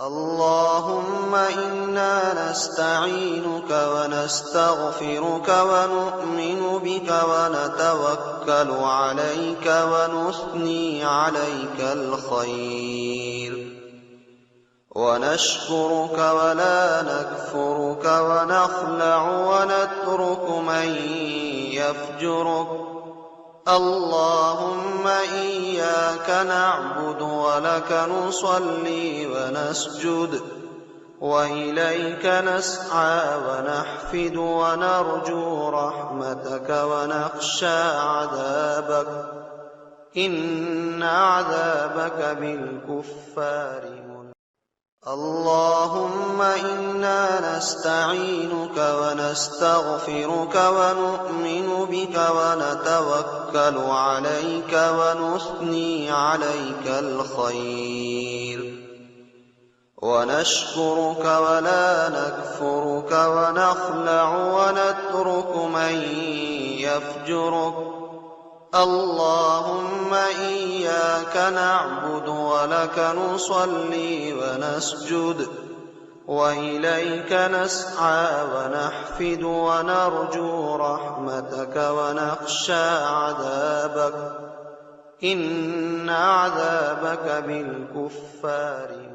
اللهم إنا نستعينك ونستغفرك ونؤمن بك ونتوكل عليك ونثني عليك الخير، ونشكرك ولا نكفرك ونخلع ونترك من يفجرك. اللهم إياك نعبد ولك نصلي ونسجد، وإليك نسعى ونحفد ونرجو رحمتك ونخشى عذابك، إن عذابك بالكفار منزل. اللهم إنا نستعينك ونستغفرك ونؤمن بك ونتوكل عليك ونثني عليك الخير، ونشكرك ولا نكفرك ونخلع ونترك من يفجرك. اللهم إياك نعبد ولك نصلي ونسجد، وإليك نسعى ونحفد ونرجو رحمتك ونخشى عذابك، إن عذابك بالكفار منزل.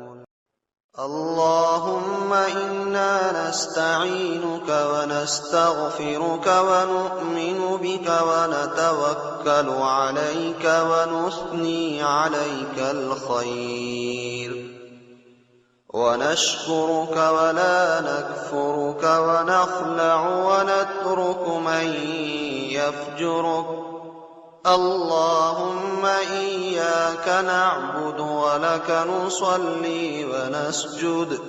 اللهم إنا نستعينك ونستغفرك ونؤمن بك ونتوكل عليك ونثني عليك الخير، ونشكرك ولا نكفرك ونخلع ونترك من يفجرك. اللهم إياك نعبد ولك نصلي ونسجد،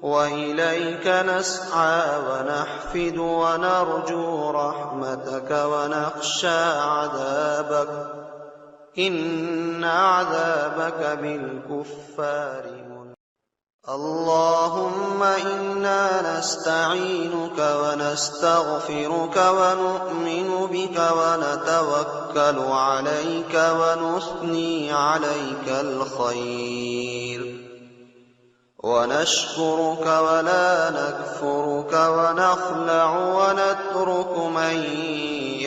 وإليك نسعى ونحفد ونرجو رحمتك ونخشى عذابك، إن عذابك بالكفار منزل. اللهم إنا نستعينك ونستغفرك ونؤمن بك ونتوكل عليك ونثني عليك الخير، ونشكرك ولا نكفرك ونخلع ونترك من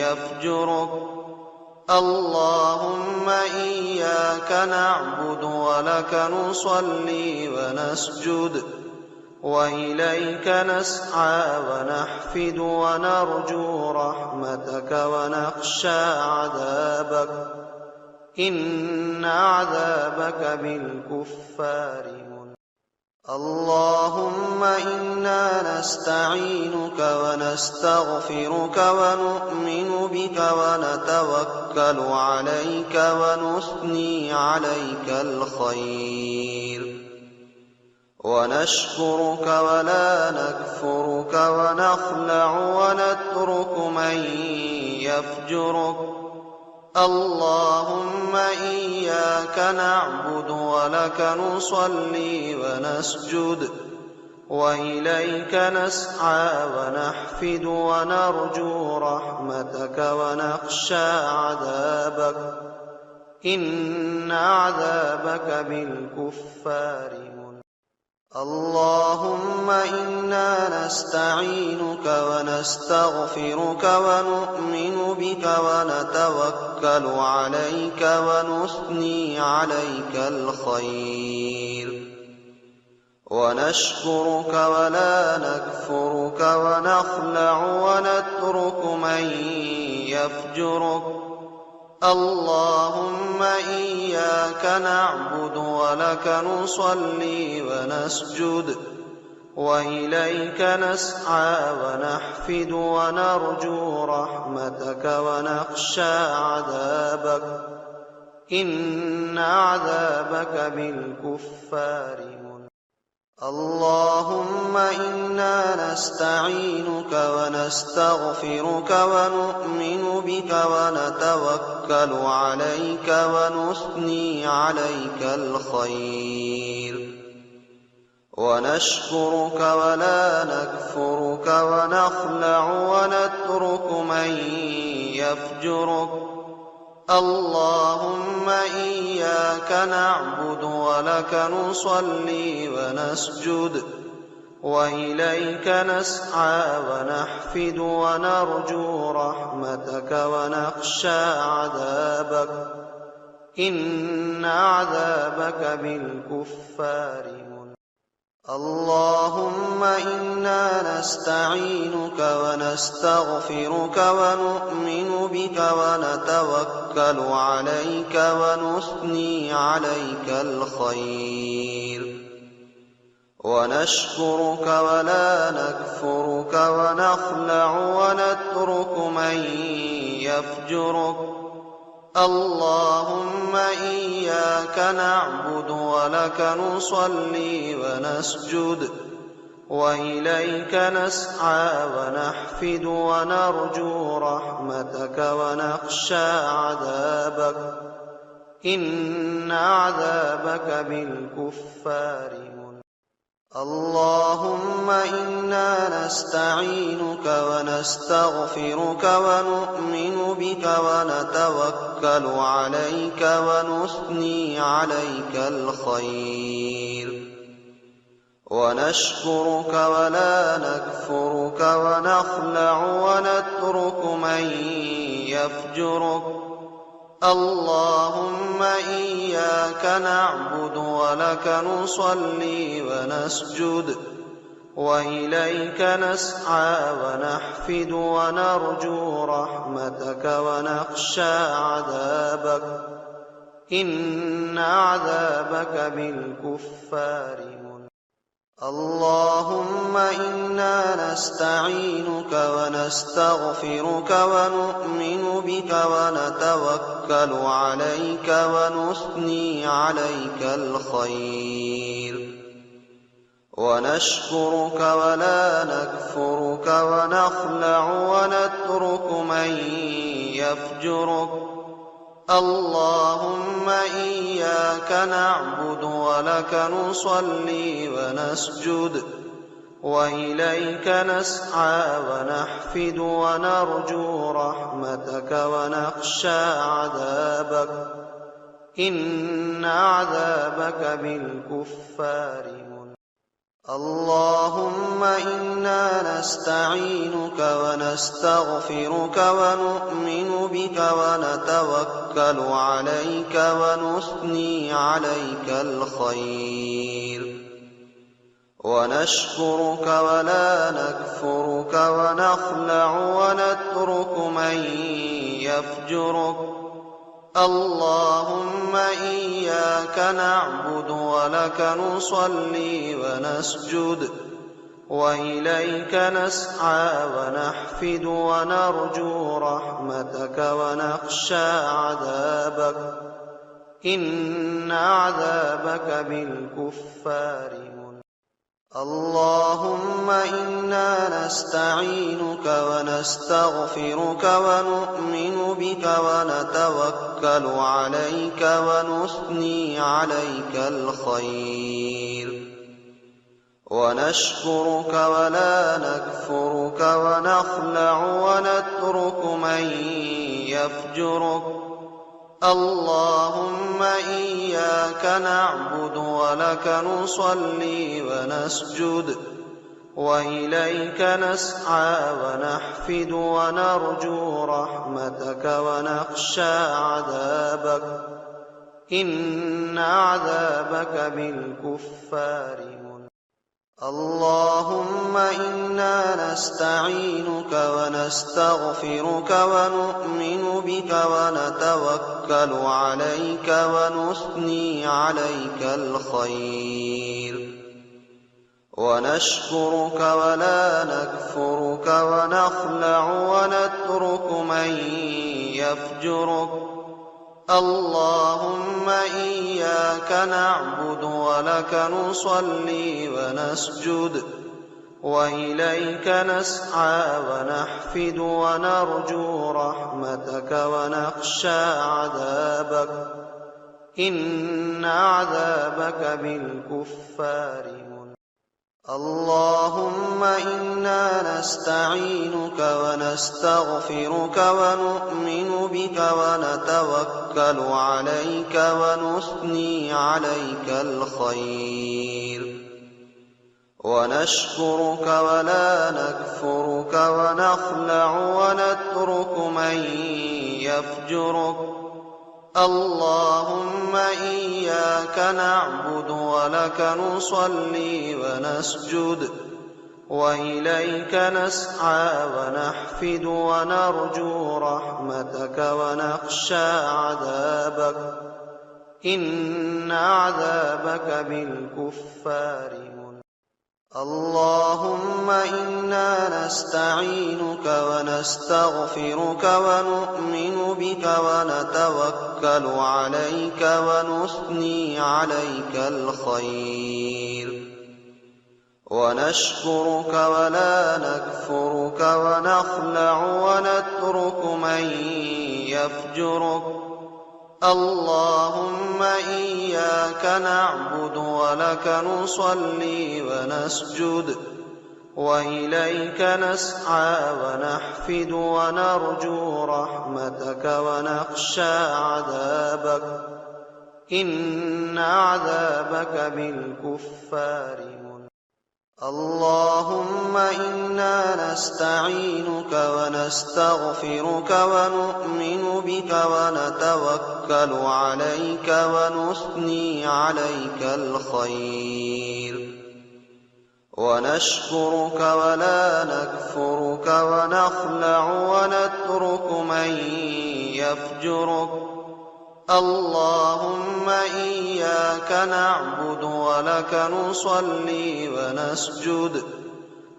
يفجرك. اللهم إياك نعبد ولك نصلي ونسجد، وإليك نسعى ونحفد ونرجو رحمتك ونخشى عذابك، إن عذابك بالكفار منزل. اللهم إنا نستعينك ونستغفرك ونؤمن بك ونتوكل عليك ونثني عليك الخير، ونشكرك ولا نكفرك ونخلع ونترك من يفجرك. اللهم إياك نعبد ولك نصلي ونسجد، وإليك نسعى ونحفد ونرجو رحمتك ونخشى عذابك، إن عذابك بالكفار منزل. اللهم إنا نستعينك ونستغفرك ونؤمن بك ونتوكل عليك ونثني عليك الخير، ونشكرك ولا نكفرك ونخلع ونترك من يفجرك. اللهم إياك نعبد ولك نصلي ونسجد، وإليك نسعى ونحفد ونرجو رحمتك ونخشى عذابك، إن عذابك بالكفار منزل. اللهم إنا نستعينك ونستغفرك ونؤمن بك ونتوكل عليك ونثني عليك الخير، ونشكرك ولا نكفرك ونخلع ونترك من يفجرك. اللهم إياك إياك نعبد ولك نصلي ونسجد وإليك نسعى ونحفد ونرجو رحمتك ونخشى عذابك إن عذابك بالكفار اللهم إنا نستعينك ونستغفرك ونؤمن بك ونتوكل عليك ونثني عليك الخير ونشكرك ولا نكفرك ونخلع ونترك من يفجرك اللهم إياك نعبد ولك نصلي ونسجد وإليك نسعى ونحفد ونرجو رحمتك ونخشى عذابك إن عذابك بالكفار اللهم إنا نستعينك ونستغفرك ونؤمن بك ونتوكل عليك ونثني عليك الخير ونشكرك ولا نكفرك ونخلع ونترك من يفجرك اللهم إياك نعبد ولك نصلي ونسجد وإليك نسعى ونحفد ونرجو رحمتك ونخشى عذابك إن عذابك بالكفار اللهم إنا نستعينك ونستغفرك ونؤمن بك ونتوكل عليك ونثني عليك الخير ونشكرك ولا نكفرك ونخلع ونترك من يفجرك اللهم إياك نعبد ولك نصلي ونسجد وإليك نسعى ونحفد ونرجو رحمتك ونخشى عذابك إن عذابك بالكفار اللهم إنا نستعينك ونستغفرك ونؤمن بك ونتوكل عليك ونثني عليك الخير ونشكرك ولا نكفرك ونخلع ونترك من يفجرك اللهم إياك نعبد ولك نصلي ونسجد وإليك نسعى ونحفد ونرجو رحمتك ونخشى عذابك إن عذابك بالكفار اللهم إنا نستعينك ونستغفرك ونؤمن بك ونتوكل عليك ونثني عليك الخير ونشكرك ولا نكفرك ونخلع ونترك من يفجرك اللهم إياك نعبد ولك نصلي ونسجد وإليك نسعى ونحفد ونرجو رحمتك ونخشى عذابك إن عذابك بالكفار اللهم إنا نستعينك ونستغفرك ونؤمن بك ونتوكل عليك ونثني عليك الخير ونشكرك ولا نكفرك ونخلع ونترك من يفجرك اللهم إياك نعبد ولك نصلي ونسجد وإليك نسعى ونحفد ونرجو رحمتك ونخشى عذابك إن عذابك بالكفار اللهم إنا نستعينك ونستغفرك ونؤمن بك ونتوكل عليك ونثني عليك الخير، ونشكرك ولا نكفرك ونخلع ونترك من يفجرك. اللهم إياك نعبد ولك نصلي ونسجد، وإليك نسعى ونحفد ونرجو رحمتك ونخشى عذابك، إن عذابك بالكفار منزل. اللهم إنا نستعينك ونستغفرك ونؤمن بك ونتوكل عليك ونثني عليك الخير، ونشكرك ولا نكفرك ونخلع ونترك من يفجرك. اللهم إياك نعبد ولك نصلي ونسجد، وإليك نسعى ونحفد ونرجو رحمتك ونخشى عذابك، إن عذابك بالكفار منزل. اللهم إنا نستعينك ونستغفرك ونؤمن بك ونتوكل عليك ونثني عليك الخير، ونشكرك ولا نكفرك ونخلع ونترك من يفجرك. اللهم إياك نعبد ولك نصلي ونسجد،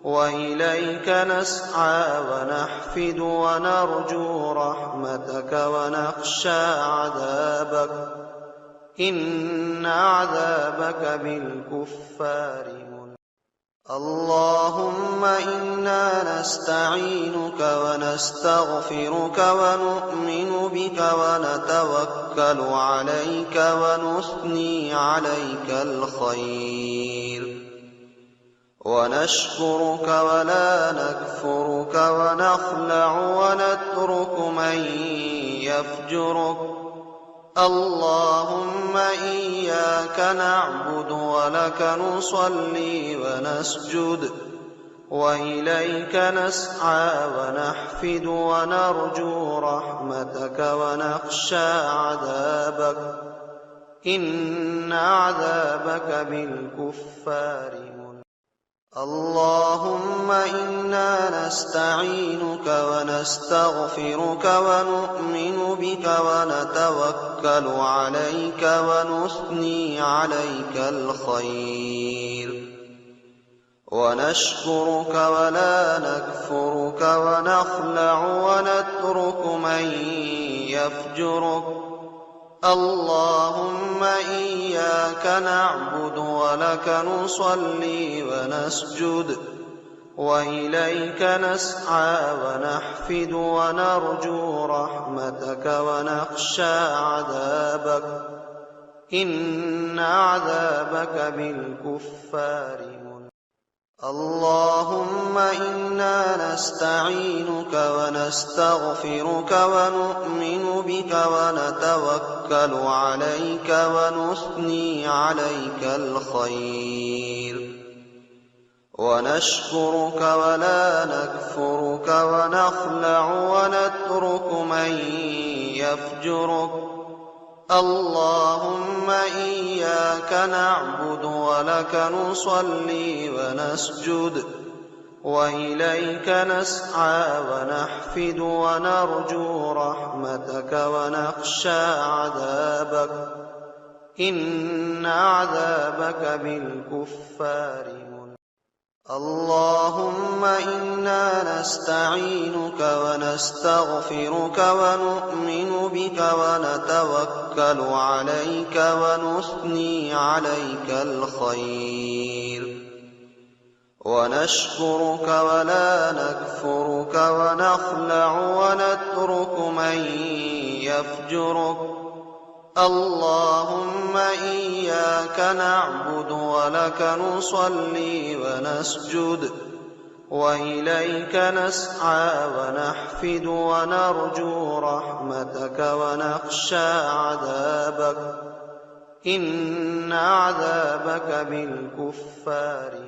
وإليك نسعى ونحفد ونرجو رحمتك ونخشى عذابك، إن عذابك بالكفار منزل. اللهم إنا نستعينك ونستغفرك ونؤمن بك ونتوكل عليك ونثني عليك الخير، ونشكرك ولا نكفرك ونخلع ونترك من يفجرك. اللهم إياك نعبد ولك نصلي ونسجد، وإليك نسعى ونحفد ونرجو رحمتك ونخشى عذابك، إن عذابك بالكفار منزل. اللهم إنا نستعينك ونستغفرك ونؤمن بك ونتوكل عليك ونثني عليك الخير، ونشكرك ولا نكفرك ونخلع ونترك من يفجرك. اللهم إياك نعبد ولك نصلي ونسجد، وإليك نسعى ونحفد ونرجو رحمتك ونخشى عذابك، إن عذابك بالكفار منزل. اللهم إنا نستعينك ونستغفرك ونؤمن بك ونتوكل عليك ونثني عليك الخير، ونشكرك ولا نكفرك ونخلع ونترك من يفجرك. اللهم إياك نعبد ولك نصلي ونسجد، وإليك نسعى ونحفد ونرجو رحمتك ونخشى عذابك، إن عذابك بالكفار منزل. اللهم إنا نستعينك ونستغفرك ونؤمن بك ونتوكل عليك ونثني عليك الخير، ونشكرك ولا نكفرك ونخلع ونترك من يفجرك. اللهم إياك نعبد ولك نصلي ونسجد وإليك نسعى ونحفد ونرجو رحمتك ونخشى عذابك إن عذابك بالكفار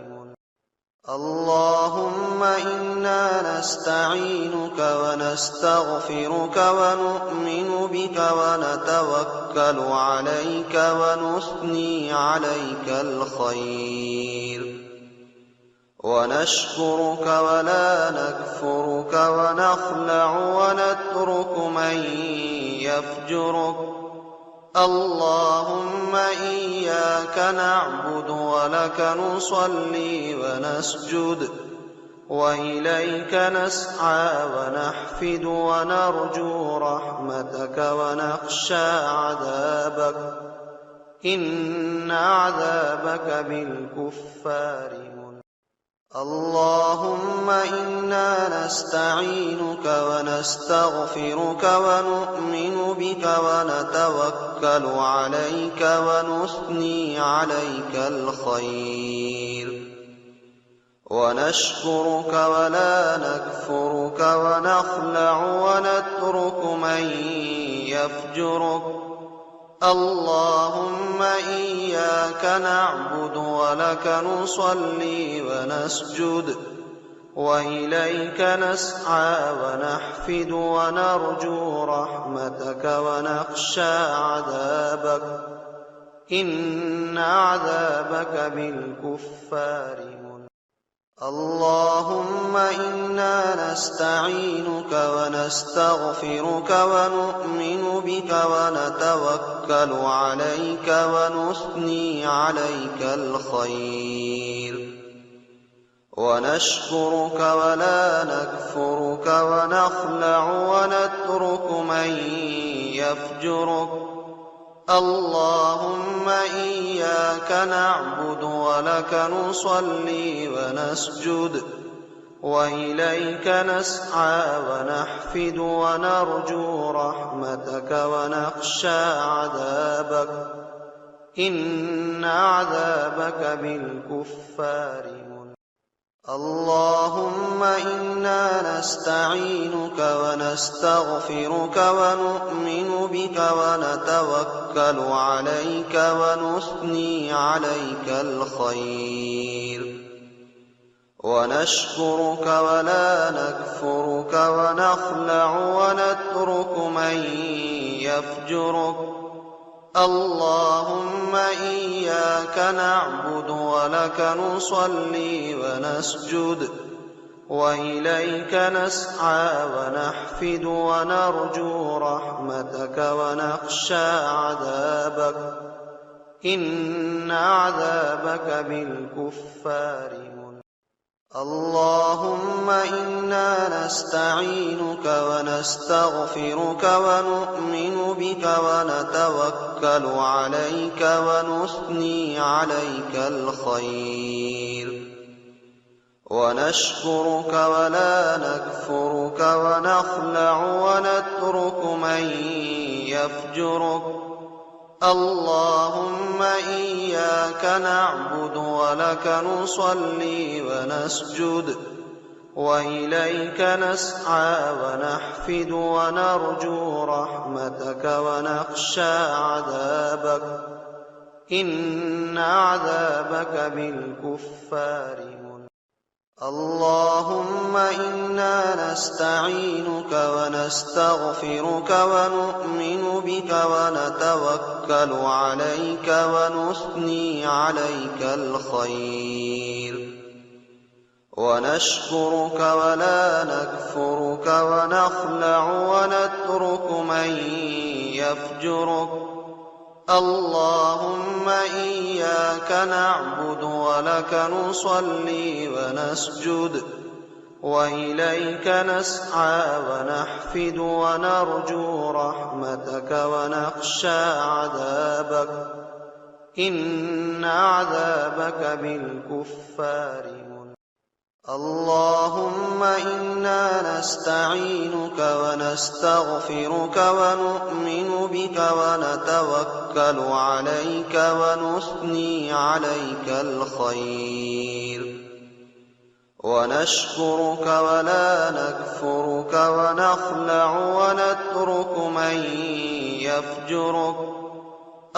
اللهم إنا نستعينك ونستغفرك ونؤمن بك ونتوكل عليك ونثني عليك الخير ونشكرك ولا نكفرك ونخلع ونترك من يفجرك اللهم إياك نعبد ولك نصلي ونسجد وإليك نسعى ونحفد ونرجو رحمتك ونخشى عذابك إن عذابك بالكفار اللهم إنا نستعينك ونستغفرك ونؤمن بك ونتوكل عليك ونثني عليك الخير ونشكرك ولا نكفرك ونخلع ونترك من يفجرك اللهم إياك نعبد ولك نصلي ونسجد وإليك نسعى ونحفد ونرجو رحمتك ونخشى عذابك إن عذابك بالكفار اللهم إنا نستعينك ونستغفرك ونؤمن بك ونتوكل عليك ونثني عليك الخير ونشكرك ولا نكفرك ونخلع ونترك من يفجرك اللهم إياك نعبد ولك نصلي ونسجد وإليك نسعى ونحفد ونرجو رحمتك ونخشى عذابك إن عذابك بالكفار اللهم إنا نستعينك ونستغفرك ونؤمن بك ونتوكل عليك ونثني عليك الخير ونشكرك ولا نكفرك ونخلع ونترك من يفجرك اللهم إياك نعبد ولك نصلي ونسجد وإليك نسعى ونحفد ونرجو رحمتك ونخشى عذابك إن عذابك بالكفار اللهم إنا نستعينك ونستغفرك ونؤمن بك ونتوكل عليك ونثني عليك الخير ونشكرك ولا نكفرك ونخلع ونترك من يفجرك اللهم إياك نعبد ولك نصلي ونسجد وإليك نسعى ونحفد ونرجو رحمتك ونخشى عذابك إن عذابك بالكفار اللهم إنا نستعينك ونستغفرك ونؤمن بك ونتوكل عليك ونثني عليك الخير ونشكرك ولا نكفرك ونخلع ونترك من يفجرك اللهم إياك نعبد ولك نصلي ونسجد وإليك نسعى ونحفد ونرجو رحمتك ونخشى عذابك إن عذابك بالكفار اللهم إنا نستعينك ونستغفرك ونؤمن بك ونتوكل عليك ونثني عليك الخير ونشكرك ولا نكفرك ونخلع ونترك من يفجرك.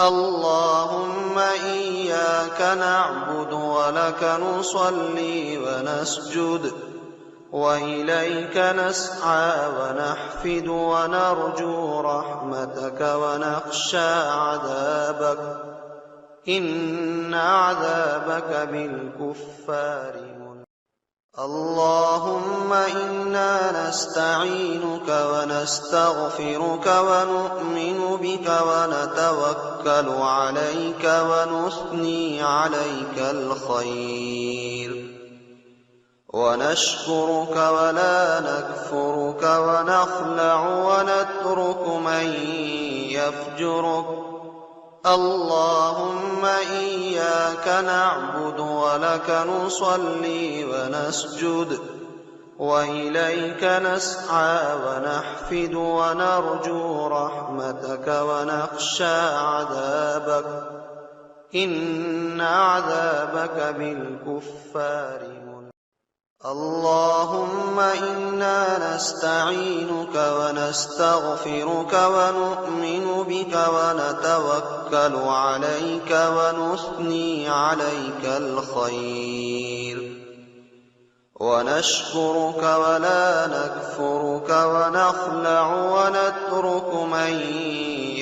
اللهم إياك نعبد ولك نصلي ونسجد وإليك نسعى ونحفد ونرجو رحمتك ونخشى عذابك إن عذابك بالكفار منذ. اللهم إنا نستعينك ونستغفرك ونؤمن بك ونتوكل عليك ونثني عليك الخير ونشكرك ولا نكفرك ونخلع ونترك من يفجرك. اللهم إياك نعبد ولك نصلي ونسجد وإليك نسعى ونحفد ونرجو رحمتك ونخشى عذابك إن عذابك بالكفار منذ. اللهم إنا نستعينك ونستغفرك ونؤمن بك ونتوكل عليك ونثني عليك الخير ونشكرك ولا نكفرك ونخلع ونترك من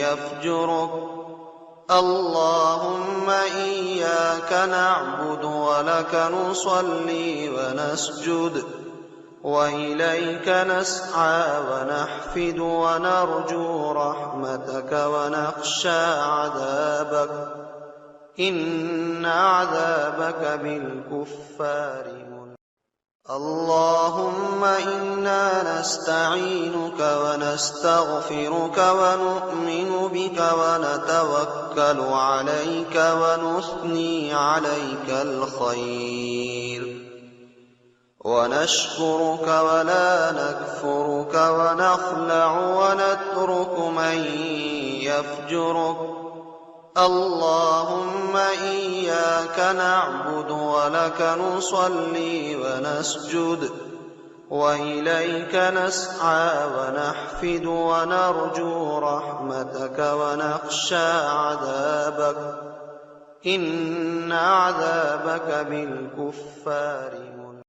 يفجرك. اللهم إياك نعبد ولك نصلي ونسجد وإليك نسعى ونحفد ونرجو رحمتك ونخشى عذابك إن عذابك بالكفار منذ. اللهم إنا نستعينك ونستغفرك ونؤمن بك ونتوكل عليك ونثني عليك الخير ونشكرك ولا نكفرك ونخلع ونترك من يفجرك. اللهم إياك نعبد ولك نصلي ونسجد وإليك نسعى ونحفد ونرجو رحمتك ونخشى عذابك إن عذابك بالكفار